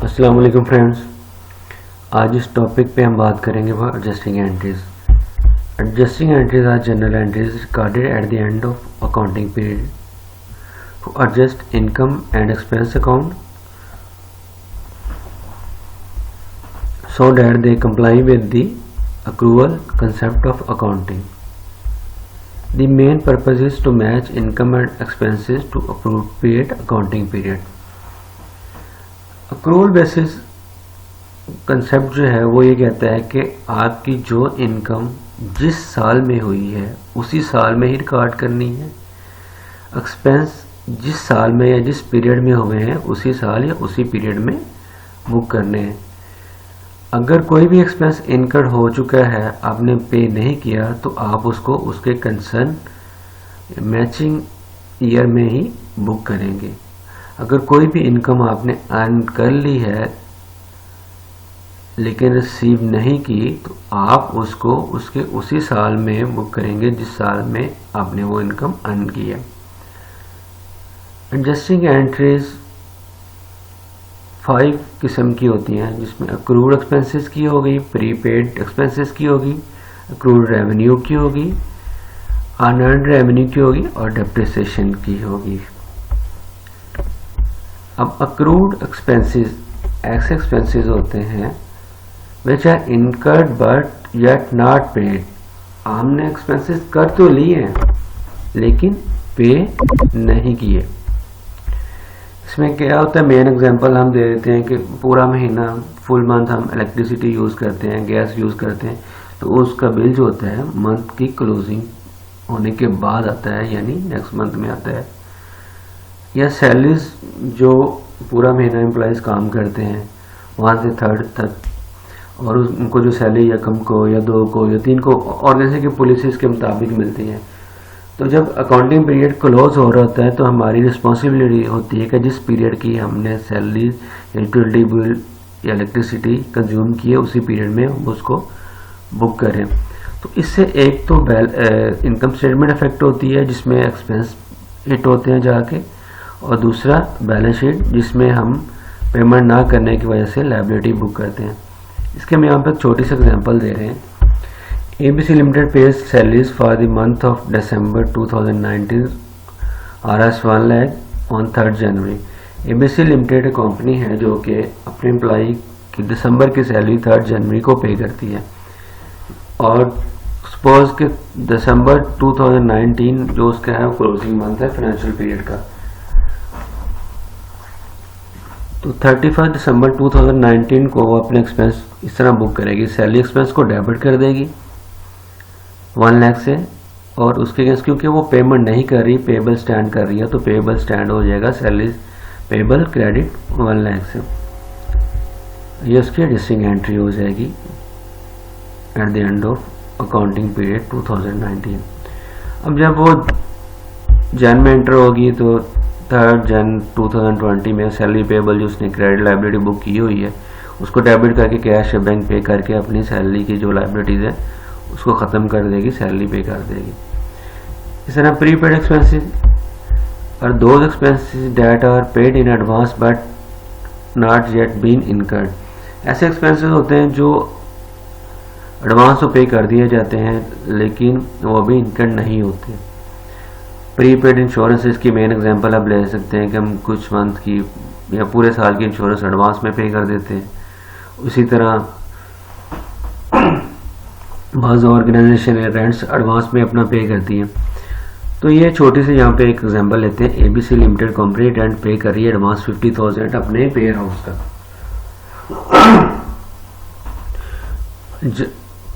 अस्सलाम वालेकुम फ्रेंड्स। आज इस टॉपिक पे हम बात करेंगे वो adjusting entries. Adjusting entries are general entries recorded at the end of accounting period to adjust income and expense account so that they comply with the accrual concept of accounting. The main purpose is to match income and expenses to appropriate accounting period. Accrual basis concept जो है वो ये कहता है कि आपकी जो income जिस साल में हुई है उसी साल में ही रिकॉर्ड करनी है, एक्सपेंस जिस साल में या जिस पीरियड में हुए हैं उसी साल या उसी पीरियड में बुक करने हैं। अगर कोई भी एक्सपेंस इनकर्ड हो चुका है, आपने पे नहीं किया, तो आप उसको उसके कंसर्न मैचिंग ईयर में ही बुक करेंगे। अगर कोई भी इनकम आपने अर्न कर ली है लेकिन रिसीव नहीं की, तो आप उसको उसके उसी साल में बुक करेंगे जिस साल में आपने वो इनकम अर्न की है। एडजस्टिंग एंट्रीज 5 किस्म की होती हैं, जिसमें अक्रूड एक्सपेंसेस की होगी, प्रीपेड एक्सपेंसेस की होगी, अक्रूड रेवेन्यू की होगी, अनअर्न्ड रेवेन्यू की होगी और डेप्रिसिएशन की होगी। अब अक्रूड एक्सपेंसेस ऐसे एक्सपेंसेस होते हैं which are incurred but yet not paid. हमने एक्सपेंसेस कर तो लिए हैं लेकिन पे नहीं किए। इसमें क्या होता है, मेन एग्जांपल हम दे देते हैं कि पूरा महीना फुल मंथ हम इलेक्ट्रिसिटी यूज़ करते हैं, गैस यूज़ करते हैं, तो उसका बिल जो होता है मंथ की क्लोजिंग होने के बाद आता है, यानी नेक्स्ट मंथ में आता है। या सैलरीज जो पूरा महीना एम्प्लॉयज़ काम करते हैं 1 से 3 तक, और उनको जो सैलरी या कम को या 2 को या 3 को ऑर्गेनाइजेशन की पॉलिसीज़ के मुताबिक मिलती है। तो जब अकाउंटिंग पीरियड क्लोज हो रहा होता है तो हमारी रिस्पॉन्सिबिलिटी होती है कि जिस पीरियड की हमने सैलरी या यूटिलिटी बिल या इलेक्ट्रिसिटी कंज्यूम की है उसी पीरियड में हम उसको बुक करें। तो इससे एक तो इनकम स्टेटमेंट इफेक्ट होती है जिसमें एक्सपेंस हिट होते हैं जाके, और दूसरा बैलेंस शीट जिसमें हम पेमेंट ना करने की वजह से लायबिलिटी बुक करते हैं। इसके हम यहाँ पर छोटी सी एग्जाम्पल दे रहे हैं। ABC Limited pays salaries for the month of December 2019 Rs 1 lakh on 3rd January। ABC Limited एक कंपनी है जो कि अपने एम्प्लॉई की दिसंबर की सैलरी 3rd जनवरी को पे करती है, और सपोज कि दिसंबर 2019 जो उसका है क्लोजिंग मंथ है फाइनेंशियल पीरियड का, तो 31 दिसंबर 2019 को वो अपने एक्सपेंस इस तरह बुक करेगी। सैलरी एक्सपेंस को डेबिट कर देगी 1 लाख से, और उसके अगेंस्ट क्योंकि वो पेमेंट नहीं कर रही, पेबल स्टैंड कर रही है, तो पेबल स्टैंड हो जाएगा सैलरी पेबल क्रेडिट 1 लाख से। ये उसकी एडजस्टिंग एंट्री हो जाएगी eight the end of accounting period 2019। अब जब वो जन में एंटर होगी तो 3rd जन 2020 में सैलरी पेबल जो उसने क्रेडिट लाइबिलिटी बुक की हुई है उसको डेबिट करके कैश बैंक पे करके अपनी सैलरी की जो लाइबिलिटीज़ है उसको ख़त्म कर देगी, सैलरी पे कर देगी। इस तरह प्रीपेड एक्सपेंसेस और those expenses that are paid in advance but not yet been incurred. ऐसे एक्सपेंसेस होते हैं जो एडवांस तो पे कर दिए जाते हैं लेकिन वो अभी इनकर्ड नहीं होते। प्रीपेड इंश्योरेंसेस की मेन एग्जांपल आप ले सकते हैं कि हम कुछ मंथ की या पूरे साल की इंश्योरेंस एडवांस में पे कर देते हैं। उसी तरह बाज़ ऑर्गेनाइजेशन रेंट्स एडवांस में अपना पे करती हैं। तो ये छोटी सी यहाँ पे एक एग्जांपल लेते हैं। ABC लिमिटेड कंपनी रेंट पे कर रही है एडवांस 50,000 अपने वेयर हाउस का,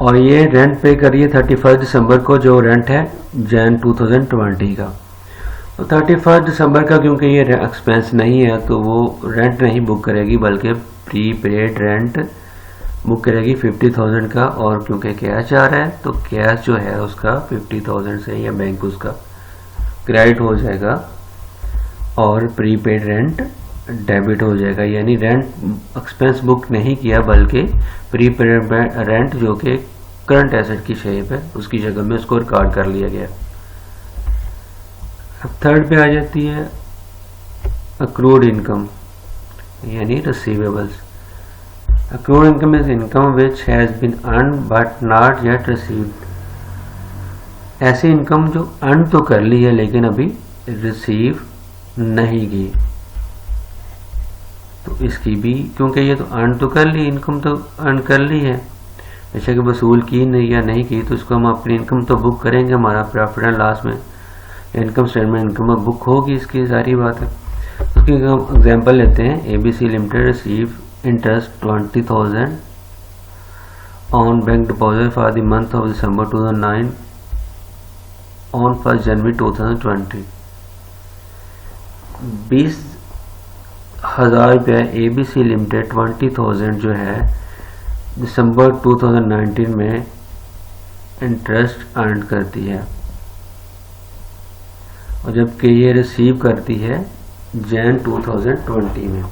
और ये रेंट पे कर रही है 31 दिसंबर को, जो रेंट है जन 2020 का। तो 31 दिसंबर का क्योंकि ये एक्सपेंस नहीं है तो वो रेंट नहीं बुक करेगी बल्कि प्रीपेड रेंट बुक करेगी 50,000 का, और क्योंकि कैश आ रहा है तो कैश जो है उसका 50,000 से या बैंक उसका क्रेडिट हो जाएगा और प्रीपेड रेंट डेबिट हो जाएगा। यानी रेंट एक्सपेंस बुक नहीं किया बल्कि प्रीपेड रेंट जो कि करंट एसेट की शेप है उसकी जगह में उसको रिकॉर्ड कर लिया गया। अब 3rd पे आ जाती है अक्रूड इनकम। यानी receivables. Accrued income is income which has been earn but not yet received. ऐसी इनकम जो अर्न तो कर ली है लेकिन अभी रिसीव नहीं की, तो इसकी भी, क्योंकि ये तो अर्न तो कर ली, इनकम तो अर्न कर ली है, बेशक वसूल की नहीं या नहीं की, तो इसको हम अपनी इनकम तो बुक करेंगे, हमारा प्रॉफिट एंड लॉस में इनकम स्टेटमेंट इनकम बुक होगी, इसकी सारी बात है। उसकी हम एग्जांपल लेते हैं। ABC limited receive interest 20,000 on bank deposit for the month of December 2009 on 1 जनवरी 2020। 20,000 रुपया एबीसी लिमिटेड 20,000 जो है दिसंबर 2019 में इंटरेस्ट अर्न करती है, और जबकि ये रिसीव करती है जैन 2020 में,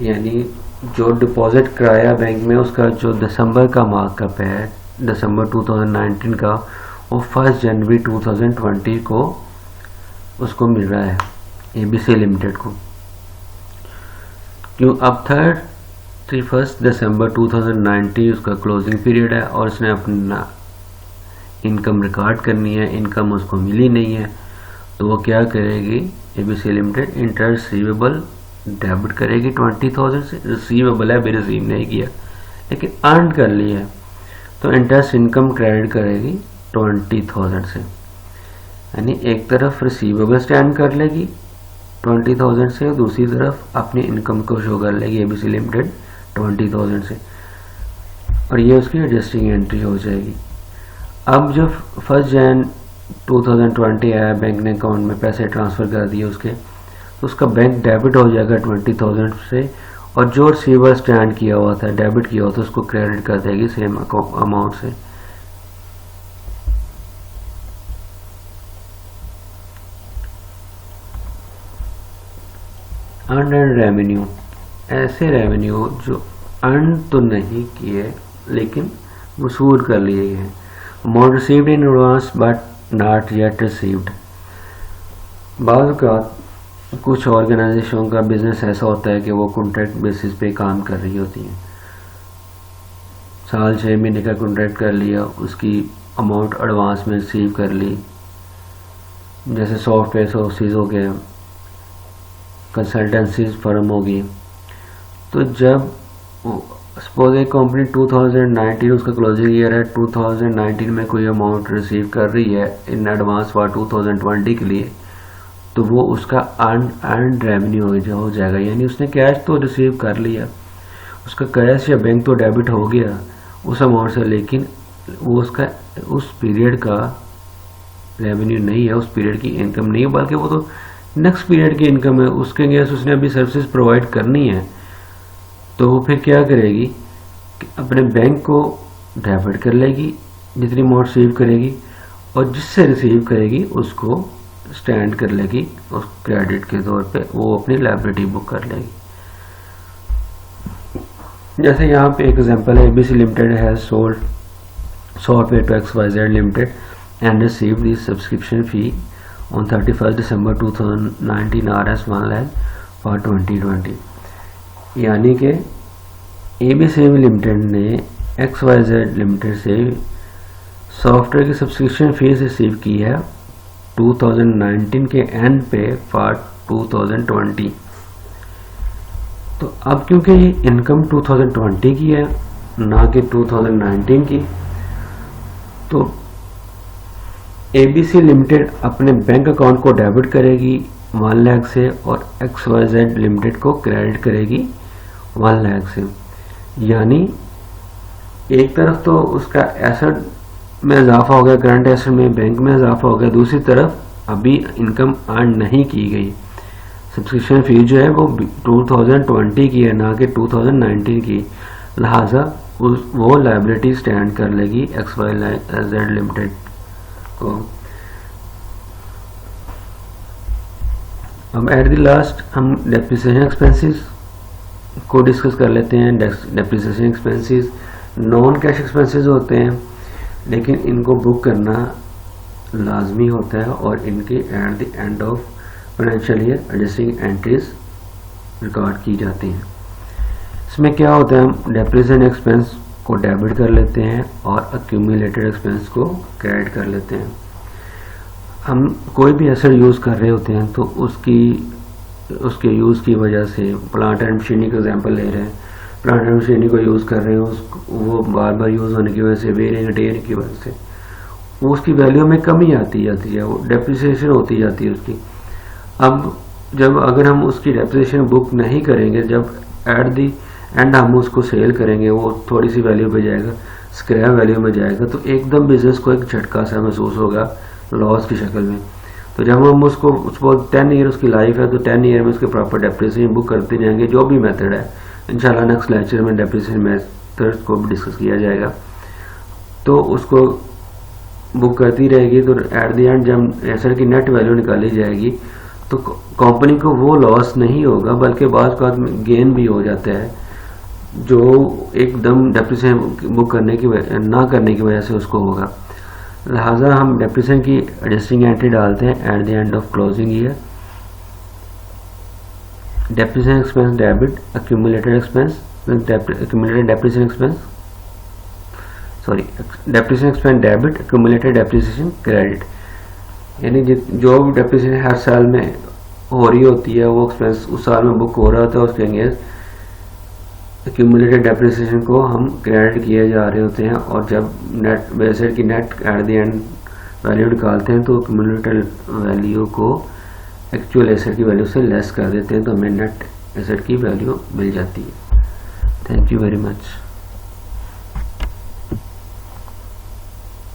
यानी जो डिपॉजिट कराया बैंक में उसका जो दिसंबर का मार्कअप है दिसंबर 2019 का, वो 1 जनवरी 2020 को उसको मिल रहा है एबीसी लिमिटेड को। क्यों? अब 31 दिसंबर 2019 उसका क्लोजिंग पीरियड है और उसने अपना इनकम रिकॉर्ड करनी है, इनकम उसको मिली नहीं है, तो वो क्या करेगी? ABC limited interest receivable debit करेगी 20,000 से। रिसीवेबल है, भी रिसीव नहीं किया लेकिन अर्न कर लिया है, तो इंटरेस्ट इनकम क्रेडिट करेगी 20,000 से, यानी एक तरफ रिसीवेबल स्टैंड कर लेगी 20,000 से, और दूसरी तरफ अपनी इनकम को शो कर लेगी एबीसी लिमिटेड 20,000 से, और ये उसकी एडजस्टिंग एंट्री हो जाएगी। अब जब 1 जन 2020 आया, बैंक ने अकाउंट में पैसे ट्रांसफ़र कर दिए उसके, तो उसका बैंक डेबिट हो जाएगा 20,000 से, और जो रिसीवर स्टैंड किया हुआ था, डेबिट किया हुआ था, उसको क्रेडिट कर देगी सेम अमाउंट से। अर्न एंड रेवेन्यू, ऐसे रेवेन्यू जो अर्न तो नहीं किए लेकिन वसूल कर लिए गए हैं। Amount received in advance but not yet received. बाद का कुछ ऑर्गेनाइजेशनों का बिजनेस ऐसा होता है कि वो कॉन्ट्रैक्ट बेसिस पे काम कर रही होती हैं, साल 6 महीने का कॉन्ट्रैक्ट कर लिया, उसकी अमाउंट एडवांस में रिसीव कर ली, जैसे सॉफ्टवेयर हाउसेज हो गए, कंसल्टेंसी फर्म होगी। तो जब सपोज एक कंपनी 2019 उसका क्लोजिंग ईयर है, 2019 में कोई अमाउंट रिसीव कर रही है इन एडवांस फॉर 2020 के लिए, तो वो उसका अर्न रेवेन्यू हो जाएगा, यानी उसने कैश तो रिसीव कर लिया, उसका कैश या बैंक तो डेबिट हो गया उस अमाउंट से, लेकिन वो उसका उस पीरियड का रेवेन्यू नहीं है, उस पीरियड की इनकम नहीं है, बल्कि वो तो नेक्स्ट पीरियड की इनकम है, उसके अगेंस्ट उसने अभी सर्विसेज प्रोवाइड करनी है। तो वो फिर क्या करेगी कि अपने बैंक को डेबिट कर लेगी जितनी अमाउंट रिसीव करेगी, और जिससे रिसीव करेगी उसको स्टैंड कर लेगी, उस क्रेडिट के तौर पे वो अपनी लायबिलिटी बुक कर लेगी। जैसे यहाँ पे एक एग्जांपल है, ABC limited has sold software to XYZ limited and received the subscription fee on 31 December 2019 RS 1 lakh for 2020। यानी कि एबीसी लिमिटेड ने XYZ लिमिटेड से सॉफ्टवेयर की सब्सक्रिप्शन फीस रिसीव की है 2019 के एंड पे फॉर 2020। तो अब क्योंकि ये इनकम 2020 की है ना कि 2019 की, तो एबीसी लिमिटेड अपने बैंक अकाउंट को डेबिट करेगी 1 लाख से, और XYZ लिमिटेड को क्रेडिट करेगी 1 लाख से। यानी एक तरफ तो उसका एसेट में इजाफा हो गया, करंट एसेट में बैंक में इजाफा हो गया, दूसरी तरफ अभी इनकम अर्न नहीं की गई। सब्सक्रिप्शन फी जो है वो 2020 की है ना कि 2019 की, लिहाजा वो लायबिलिटी स्टैंड कर लेगी XYZ लिमिटेड को। अब एट द लास्ट हम डेप्रिसिएशन एक्सपेंसेस को डिस्कस कर लेते हैं। Depreciation expenses non cash expenses होते हैं, लेकिन इनको बुक करना लाजमी होता है और इनके eight the end of financial year adjusting entries record की जाती हैं। इसमें क्या होता है, हम डेप्रिसिएशन एक्सपेंस को डेबिट कर लेते हैं और अक्यूमुलेटेड एक्सपेंस को क्रेडिट कर लेते हैं। हम कोई भी एसेट यूज़ कर रहे होते हैं तो उसके यूज़ की वजह से, प्लांट एंड मशीनरी का एग्जांपल ले रहे हैं, प्लांट एंड मशीनरी को यूज़ कर रहे हैं, वो बार बार यूज़ होने की वजह से, वेयर एंड टेयर की वजह से उसकी वैल्यू में कमी आती जाती है, वो डेप्रिसिएशन होती जाती है उसकी। अब अगर हम उसकी डेप्रिसिएशन बुक नहीं करेंगे, जब एट दी एंड हम उसको सेल करेंगे, वो थोड़ी सी वैल्यू पे जाएगा, स्क्रैप वैल्यू में जाएगा, तो एकदम बिजनेस को एक झटका सा महसूस होगा लॉस की शक्ल में। तो जब हम उसको 10 ईयर उसकी लाइफ है, तो 10 ईयर में उसके प्रॉपर डेप्रिसिएशन बुक करते जाएंगे, जो भी मेथड है। इंशाल्लाह नेक्स्ट लेक्चर में डेप्रिसिएशन मेथड को भी डिस्कस किया जाएगा। तो उसको बुक करती रहेगी, तो एट द एंड जब एसेट की नेट वैल्यू निकाली जाएगी तो कंपनी को वो लॉस नहीं होगा, बल्कि बाद का गेन भी हो जाता है, जो एकदम डेप्रिसिएशन बुक करने की ना करने की वजह से उसको होगा। लिहाजा हम डेप्रिसिएशन की एडजस्टिंग एंट्री डालते हैं eight the end of closing year. Depreciation expense debit, accumulated expense, accumulated depreciation expense, sorry depreciation expense debit, accumulated depreciation credit. यानी जो भी डेप्रिसिएशन हर साल में हो रही होती है, वो एक्सपेंस उस साल में बुक हो रहा होता है, उसके अगेंस्ट एक्यूमुलेटेड डेप्रिसिएशन को हम क्रेडिट किए जा रहे होते हैं। और जब नेट एसेट की net at the and value निकालते हैं तो एक्यूमुलेटेड वैल्यू को एक्चुअल एसेट की वैल्यू से लेस कर देते हैं, तो हमें नेट एसेट की वैल्यू मिल जाती है। Thank you very much.